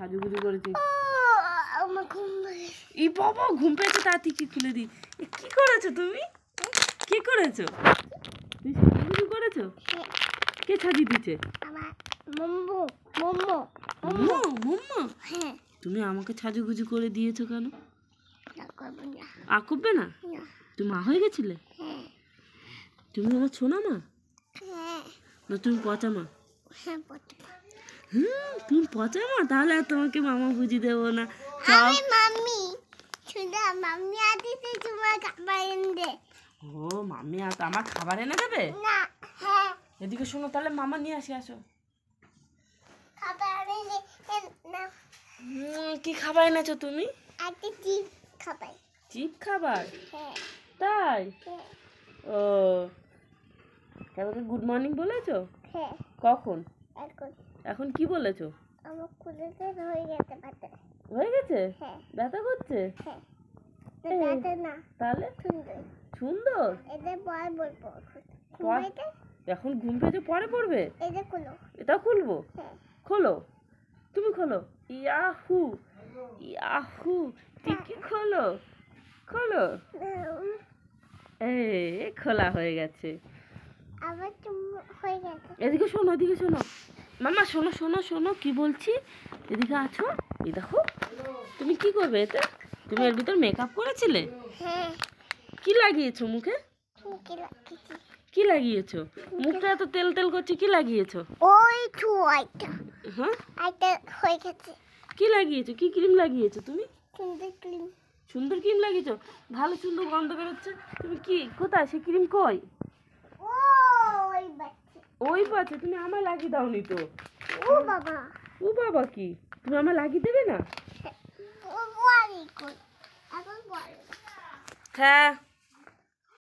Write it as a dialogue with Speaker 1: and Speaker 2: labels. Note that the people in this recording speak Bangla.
Speaker 1: সাজুগুজু করেছি।
Speaker 2: আমার ঘুম
Speaker 1: ই বাবা, ঘুম পেয়েছে, তাড়াতাড়ি খুলে দিই। কি করেছো তুমি? কি করেছো? তুমি সাজুগুজু করেছো? কে সাজিয়ে দিচ্ছে?
Speaker 2: আমার মোমো মোমো
Speaker 1: মোমো। মোমো,
Speaker 2: হ্যাঁ।
Speaker 1: তুমি আমাকে সাজুগুজু করে দিয়েছো কেন?
Speaker 2: করবো না।
Speaker 1: করবে না? তুমি মা হয়ে গেছিলে?
Speaker 2: হ্যাঁ।
Speaker 1: তুমি আমার ছোনা মা
Speaker 2: হ্যাঁ।
Speaker 1: না তুমি পচা মা?
Speaker 2: হ্যাঁ,
Speaker 1: তুমি পচা মা, তাহলে আর তোমাকে মামা বুঝি দেবো না।
Speaker 2: আমি মাম্মি শুধু মাম্মি আদিতে তোমার খাবার এনে দে।
Speaker 1: ও মাম্মি আমার খাবার এনে দেবে?
Speaker 2: না। হ্যাঁ,
Speaker 1: এদিকে শোনো, তাহলে মামা নিয়ে আসো।
Speaker 2: খাবার এনে না।
Speaker 1: কি খাবার এনেছো তুমি?
Speaker 2: আজকে চিপ খাবার।
Speaker 1: চিপ খাবার?
Speaker 2: হ্যাঁ।
Speaker 1: তাই?
Speaker 2: হ্যাঁ।
Speaker 1: ও, কালকে গুড মর্নিং বলেছো?
Speaker 2: হ্যাঁ।
Speaker 1: কখন?
Speaker 2: এখন।
Speaker 1: এখন কি বলেছো?
Speaker 2: আমার খুলেতে হয়ে গেছে ব্যথা।
Speaker 1: হয়ে গেছে?
Speaker 2: হ্যাঁ।
Speaker 1: ব্যথা করছে?
Speaker 2: হ্যাঁ।
Speaker 1: এই,
Speaker 2: ব্যথা না,
Speaker 1: তাহলে
Speaker 2: সুন্দর।
Speaker 1: সুন্দর?
Speaker 2: এদের পরে বলবো।
Speaker 1: এখন ঘুম পেয়েছে, পরে পড়বে?
Speaker 2: এদের খুলো।
Speaker 1: এটা খুলবো?
Speaker 2: হ্যাঁ।
Speaker 1: খোলো, তুমি খোলো। ইয়াহু ইয়াহু, টিকি খোলো খোলো। এই খোলা হয়ে গেছে।
Speaker 2: আবার তুমি হয়ে গেছে।
Speaker 1: এদিকে শোনো, এদিকে শোনো মামা, শোনো শোনো শোনো কি বলছি। এদিকে আছো, এই দেখো। তুমি কি করবে এতে? তুমি এর ভিতর মেকআপ করেছিলে?
Speaker 2: হ্যাঁ।
Speaker 1: কি লাগিয়েছো মুখে?
Speaker 2: কি লাগিয়েছি?
Speaker 1: কি লাগিয়েছো? মুখটা এত তেল তেল করছে, কি লাগিয়েছো?
Speaker 2: ওই তো আইটা।
Speaker 1: হ্যাঁ,
Speaker 2: আইটা হয়ে গেছে।
Speaker 1: কি লাগিয়েছো? কি ক্রিম লাগিয়েছো তুমি?
Speaker 2: সুন্দর ক্রিম।
Speaker 1: সুন্দর ক্রিম লাগিয়েছো? ভালো সুন্দর গন্ধ বেরোচ্ছে। তুমি কি কোথায় সে ক্রিম কই?
Speaker 2: ওই বাচ্চা।
Speaker 1: ওই পাচ্ছে, তুমি আমার লাগিয়ে দাওনি তো।
Speaker 2: ও বাবা।
Speaker 1: ও বাবা, কি তুমি আমার লাগিয়ে দেবে না?
Speaker 2: ও বড়ি কই? এখন বড়ি।
Speaker 1: হ্যাঁ।